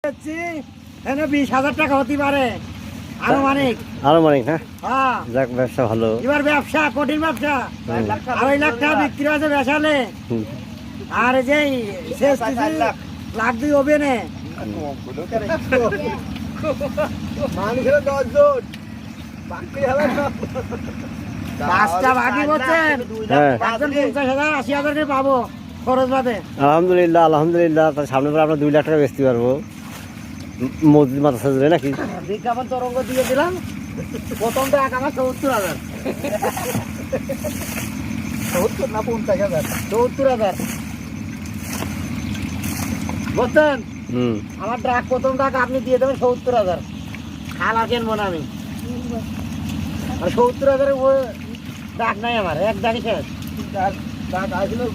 20,000 টাকা হতে পারে আনুমানিক না যাক ব্যবসা ভালো এবার ব্যবসা কঠিন ব্যবসা 2.5 লাখ টাকা বিক্রি হয়েছে বেসালে আর যে শেষ লাখ 2 হবে না মানুষের 10 জন পাঁচটা বাকি বলছেন একজন 50,000 80,000 করে পাবো খরচ বাদে আলহামদুলিল্লাহ তার সামনে পরে আমরা 2 লাখ টাকা বেচতে পারবো মসজিদ মাদ্রাসা জুড়ে নাকি বিজ্ঞাপন তরঙ্গ দিয়ে দিলাম প্রথম টাকা আমার 70,000 70 না 50,000 70,000 বুঝছেন আমার ট্রাক প্রথম টাকা আপনি দিয়ে দেবেন 70,000 খালা কিনবো না আমি আর 70,000 ও ট্রাক নাই আমার এক দাঁড়ি শেষ টাকা আসলে